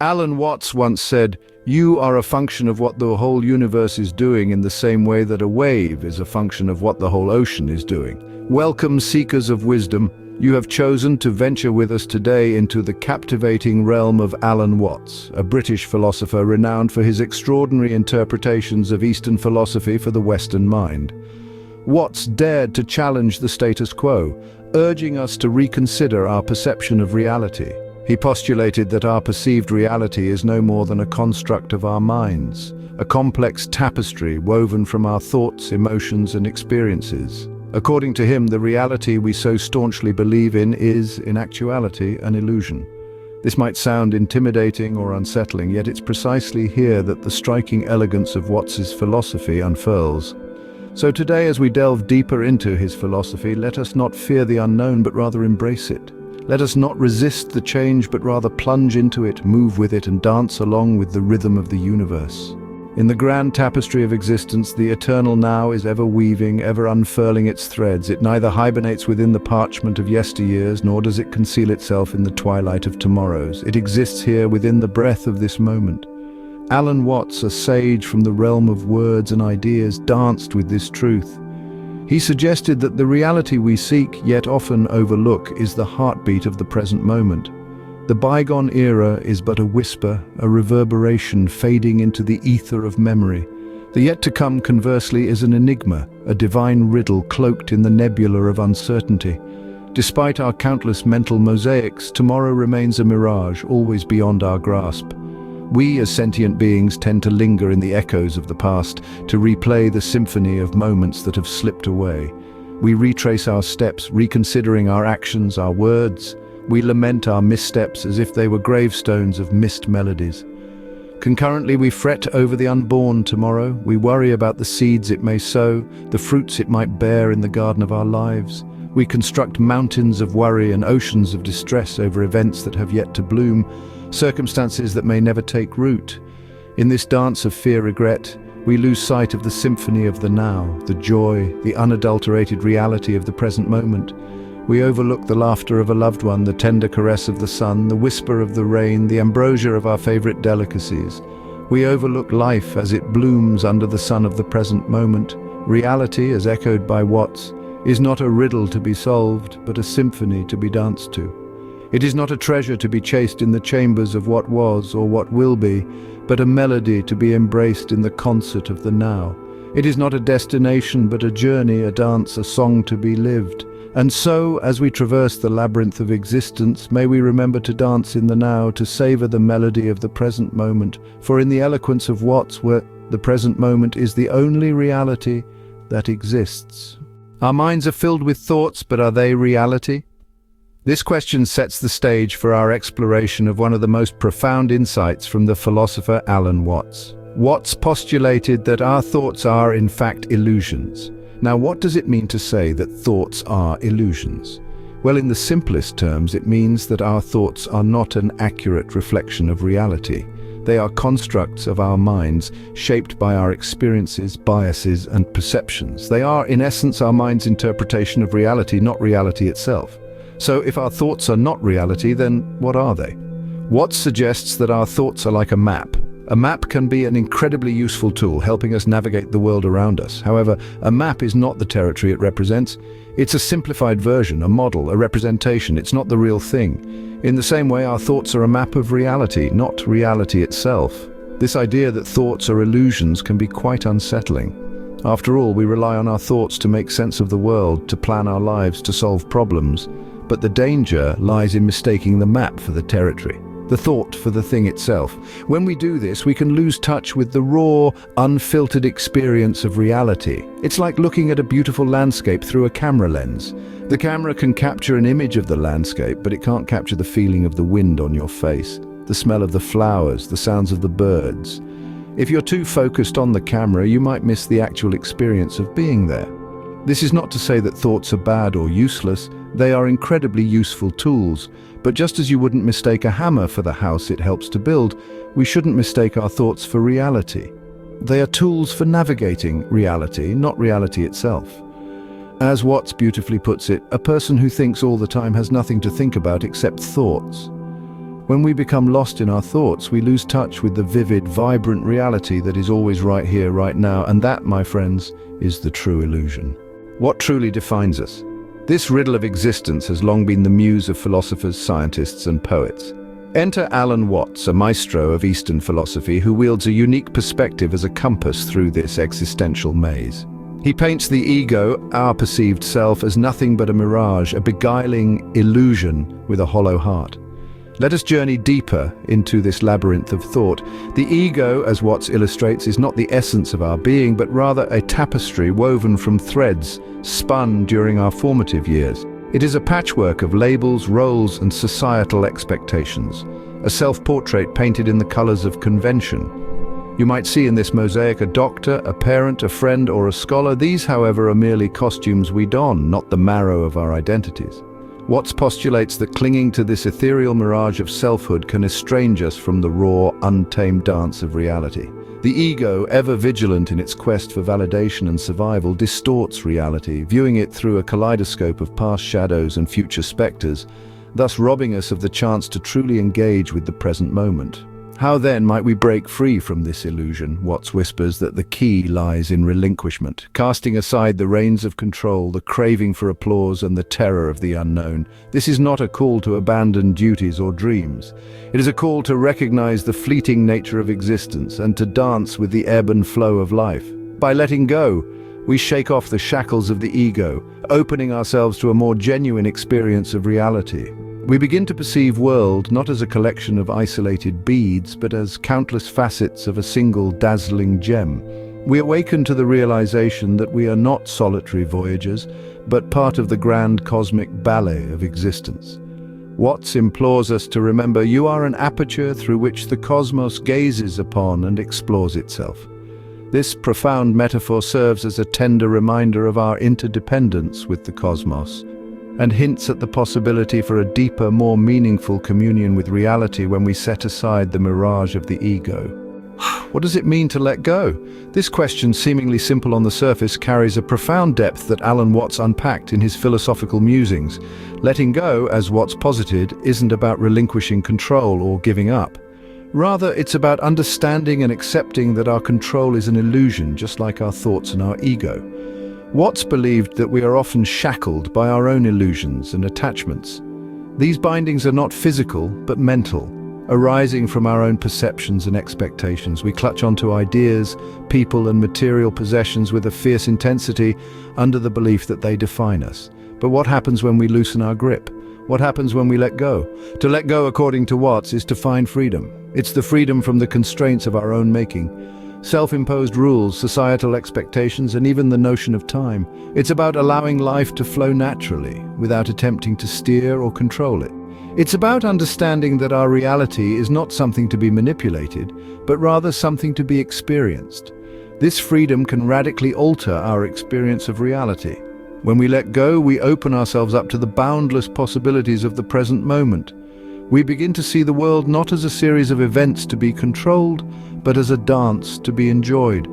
Alan Watts once said, "You are a function of what the whole universe is doing in the same way that a wave is a function of what the whole ocean is doing." Welcome, seekers of wisdom. You have chosen to venture with us today into the captivating realm of Alan Watts, a British philosopher renowned for his extraordinary interpretations of Eastern philosophy for the Western mind. Watts dared to challenge the status quo, urging us to reconsider our perception of reality. He postulated that our perceived reality is no more than a construct of our minds, a complex tapestry woven from our thoughts, emotions, and experiences. According to him, the reality we so staunchly believe in is, in actuality, an illusion. This might sound intimidating or unsettling, yet it's precisely here that the striking elegance of Watts's philosophy unfurls. So today, as we delve deeper into his philosophy, let us not fear the unknown, but rather embrace it. Let us not resist the change, but rather plunge into it, move with it, and dance along with the rhythm of the universe. In the grand tapestry of existence, the eternal now is ever weaving, ever unfurling its threads. It neither hibernates within the parchment of yesteryears, nor does it conceal itself in the twilight of tomorrows. It exists here within the breath of this moment. Alan Watts, a sage from the realm of words and ideas, danced with this truth. He suggested that the reality we seek, yet often overlook, is the heartbeat of the present moment. The bygone era is but a whisper, a reverberation fading into the ether of memory. The yet-to-come, conversely, is an enigma, a divine riddle cloaked in the nebula of uncertainty. Despite our countless mental mosaics, tomorrow remains a mirage, always beyond our grasp. We, as sentient beings, tend to linger in the echoes of the past, to replay the symphony of moments that have slipped away. We retrace our steps, reconsidering our actions, our words. We lament our missteps as if they were gravestones of missed melodies. Concurrently, we fret over the unborn tomorrow. We worry about the seeds it may sow, the fruits it might bear in the garden of our lives. We construct mountains of worry and oceans of distress over events that have yet to bloom, circumstances that may never take root. In this dance of fear-regret, we lose sight of the symphony of the now, the joy, the unadulterated reality of the present moment. We overlook the laughter of a loved one, the tender caress of the sun, the whisper of the rain, the ambrosia of our favorite delicacies. We overlook life as it blooms under the sun of the present moment. Reality, as echoed by Watts, is not a riddle to be solved, but a symphony to be danced to. It is not a treasure to be chased in the chambers of what was or what will be, but a melody to be embraced in the concert of the now. It is not a destination, but a journey, a dance, a song to be lived. And so, as we traverse the labyrinth of existence, may we remember to dance in the now, to savor the melody of the present moment. For in the eloquence of Watts, the present moment is the only reality that exists. Our minds are filled with thoughts, but are they reality? This question sets the stage for our exploration of one of the most profound insights from the philosopher Alan Watts. Watts postulated that our thoughts are, in fact, illusions. Now, what does it mean to say that thoughts are illusions? Well, in the simplest terms, it means that our thoughts are not an accurate reflection of reality. They are constructs of our minds, shaped by our experiences, biases, and perceptions. They are, in essence, our mind's interpretation of reality, not reality itself. So if our thoughts are not reality, then what are they? Watts suggests that our thoughts are like a map. A map can be an incredibly useful tool, helping us navigate the world around us. However, a map is not the territory it represents. It's a simplified version, a model, a representation. It's not the real thing. In the same way, our thoughts are a map of reality, not reality itself. This idea that thoughts are illusions can be quite unsettling. After all, we rely on our thoughts to make sense of the world, to plan our lives, to solve problems. But the danger lies in mistaking the map for the territory, the thought for the thing itself. When we do this, we can lose touch with the raw, unfiltered experience of reality. It's like looking at a beautiful landscape through a camera lens. The camera can capture an image of the landscape, but it can't capture the feeling of the wind on your face, the smell of the flowers, the sounds of the birds. If you're too focused on the camera, you might miss the actual experience of being there. This is not to say that thoughts are bad or useless. They are incredibly useful tools. But just as you wouldn't mistake a hammer for the house it helps to build, we shouldn't mistake our thoughts for reality. They are tools for navigating reality, not reality itself. As Watts beautifully puts it, a person who thinks all the time has nothing to think about except thoughts. When we become lost in our thoughts, we lose touch with the vivid, vibrant reality that is always right here, right now, and that, my friends, is the true illusion. What truly defines us? This riddle of existence has long been the muse of philosophers, scientists, and poets. Enter Alan Watts, a maestro of Eastern philosophy who wields a unique perspective as a compass through this existential maze. He paints the ego, our perceived self, as nothing but a mirage, a beguiling illusion with a hollow heart. Let us journey deeper into this labyrinth of thought. The ego, as Watts illustrates, is not the essence of our being, but rather a tapestry woven from threads spun during our formative years. It is a patchwork of labels, roles, and societal expectations, a self-portrait painted in the colors of convention. You might see in this mosaic a doctor, a parent, a friend, or a scholar. These, however, are merely costumes we don, not the marrow of our identities. Watts postulates that clinging to this ethereal mirage of selfhood can estrange us from the raw, untamed dance of reality. The ego, ever vigilant in its quest for validation and survival, distorts reality, viewing it through a kaleidoscope of past shadows and future specters, thus robbing us of the chance to truly engage with the present moment. How then might we break free from this illusion? Watts whispers that the key lies in relinquishment, casting aside the reins of control, the craving for applause, and the terror of the unknown. This is not a call to abandon duties or dreams. It is a call to recognize the fleeting nature of existence and to dance with the ebb and flow of life. By letting go, we shake off the shackles of the ego, opening ourselves to a more genuine experience of reality. We begin to perceive world not as a collection of isolated beads, but as countless facets of a single dazzling gem. We awaken to the realization that we are not solitary voyagers, but part of the grand cosmic ballet of existence. Watts implores us to remember you are an aperture through which the cosmos gazes upon and explores itself. This profound metaphor serves as a tender reminder of our interdependence with the cosmos, and hints at the possibility for a deeper, more meaningful communion with reality when we set aside the mirage of the ego. What does it mean to let go? This question, seemingly simple on the surface, carries a profound depth that Alan Watts unpacked in his philosophical musings. Letting go, as Watts posited, isn't about relinquishing control or giving up. Rather, it's about understanding and accepting that our control is an illusion, just like our thoughts and our ego. Watts believed that we are often shackled by our own illusions and attachments. These bindings are not physical, but mental, arising from our own perceptions and expectations. We clutch onto ideas, people, and material possessions with a fierce intensity under the belief that they define us. But what happens when we loosen our grip? What happens when we let go? To let go, according to Watts, is to find freedom. It's the freedom from the constraints of our own making. Self-imposed rules, societal expectations, and even the notion of time. It's about allowing life to flow naturally, without attempting to steer or control it. It's about understanding that our reality is not something to be manipulated, but rather something to be experienced. This freedom can radically alter our experience of reality. When we let go, we open ourselves up to the boundless possibilities of the present moment. We begin to see the world not as a series of events to be controlled, but as a dance to be enjoyed.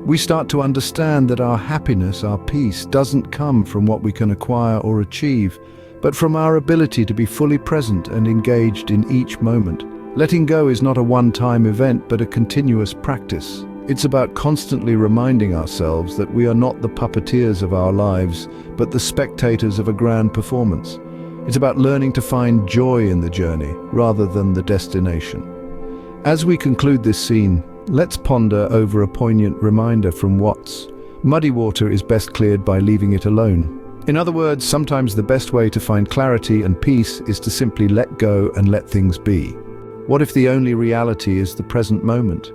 We start to understand that our happiness, our peace, doesn't come from what we can acquire or achieve, but from our ability to be fully present and engaged in each moment. Letting go is not a one-time event, but a continuous practice. It's about constantly reminding ourselves that we are not the puppeteers of our lives, but the spectators of a grand performance. It's about learning to find joy in the journey, rather than the destination. As we conclude this scene, let's ponder over a poignant reminder from Watts. Muddy water is best cleared by leaving it alone. In other words, sometimes the best way to find clarity and peace is to simply let go and let things be. What if the only reality is the present moment?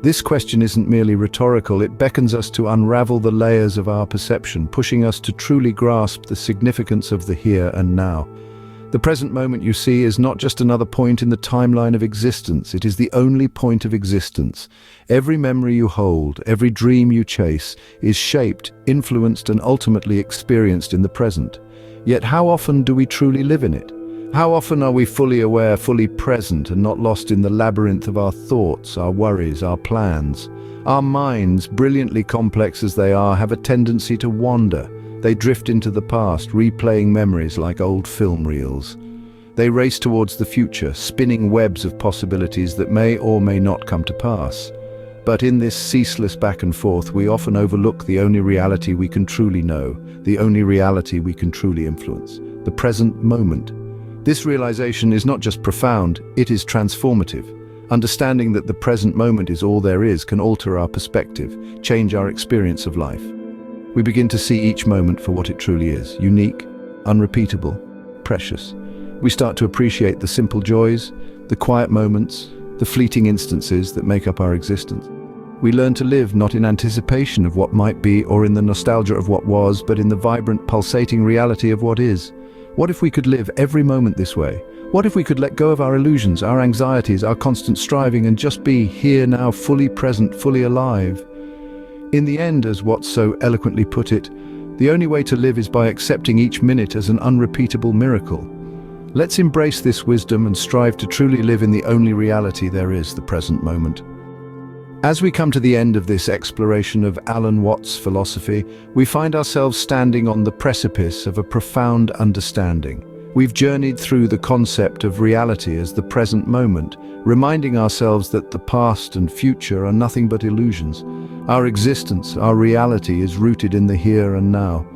This question isn't merely rhetorical, it beckons us to unravel the layers of our perception, pushing us to truly grasp the significance of the here and now. The present moment, you see, is not just another point in the timeline of existence, it is the only point of existence. Every memory you hold, every dream you chase, is shaped, influenced, and ultimately experienced in the present. Yet how often do we truly live in it? How often are we fully aware, fully present, and not lost in the labyrinth of our thoughts, our worries, our plans? Our minds, brilliantly complex as they are, have a tendency to wander. They drift into the past, replaying memories like old film reels. They race towards the future, spinning webs of possibilities that may or may not come to pass. But in this ceaseless back and forth, we often overlook the only reality we can truly know, the only reality we can truly influence, the present moment. This realization is not just profound, it is transformative. Understanding that the present moment is all there is can alter our perspective, change our experience of life. We begin to see each moment for what it truly is, unique, unrepeatable, precious. We start to appreciate the simple joys, the quiet moments, the fleeting instances that make up our existence. We learn to live not in anticipation of what might be or in the nostalgia of what was, but in the vibrant, pulsating reality of what is. What if we could live every moment this way? What if we could let go of our illusions, our anxieties, our constant striving, and just be here now, fully present, fully alive? In the end, as Watts so eloquently put it, the only way to live is by accepting each minute as an unrepeatable miracle. Let's embrace this wisdom and strive to truly live in the only reality there is, the present moment. As we come to the end of this exploration of Alan Watts' philosophy, we find ourselves standing on the precipice of a profound understanding. We've journeyed through the concept of reality as the present moment, reminding ourselves that the past and future are nothing but illusions. Our existence, our reality, is rooted in the here and now.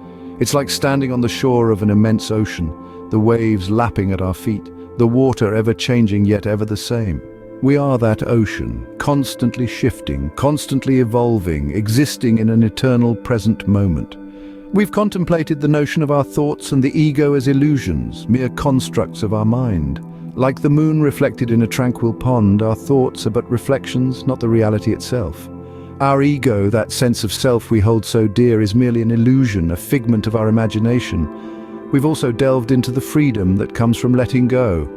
It's like standing on the shore of an immense ocean, the waves lapping at our feet, the water ever changing yet ever the same. We are that ocean, constantly shifting, constantly evolving, existing in an eternal present moment. We've contemplated the notion of our thoughts and the ego as illusions, mere constructs of our mind. Like the moon reflected in a tranquil pond, our thoughts are but reflections, not the reality itself. Our ego, that sense of self we hold so dear, is merely an illusion, a figment of our imagination. We've also delved into the freedom that comes from letting go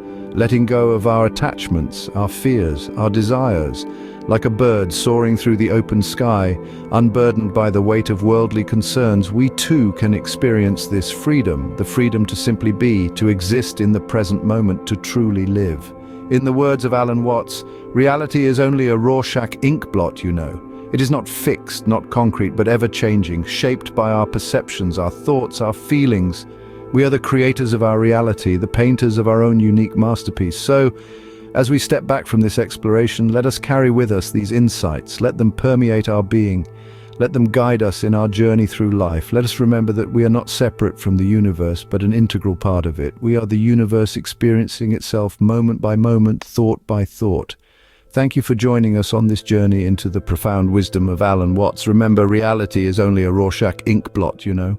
of our attachments, our fears, our desires. Like a bird soaring through the open sky, unburdened by the weight of worldly concerns, we too can experience this freedom, the freedom to simply be, to exist in the present moment, to truly live. In the words of Alan Watts, reality is only a Rorschach ink blot, you know. It is not fixed, not concrete, but ever-changing, shaped by our perceptions, our thoughts, our feelings. We are the creators of our reality, the painters of our own unique masterpiece. So, as we step back from this exploration, let us carry with us these insights. Let them permeate our being. Let them guide us in our journey through life. Let us remember that we are not separate from the universe, but an integral part of it. We are the universe experiencing itself moment by moment, thought by thought. Thank you for joining us on this journey into the profound wisdom of Alan Watts. Remember, reality is only a Rorschach ink blot, you know.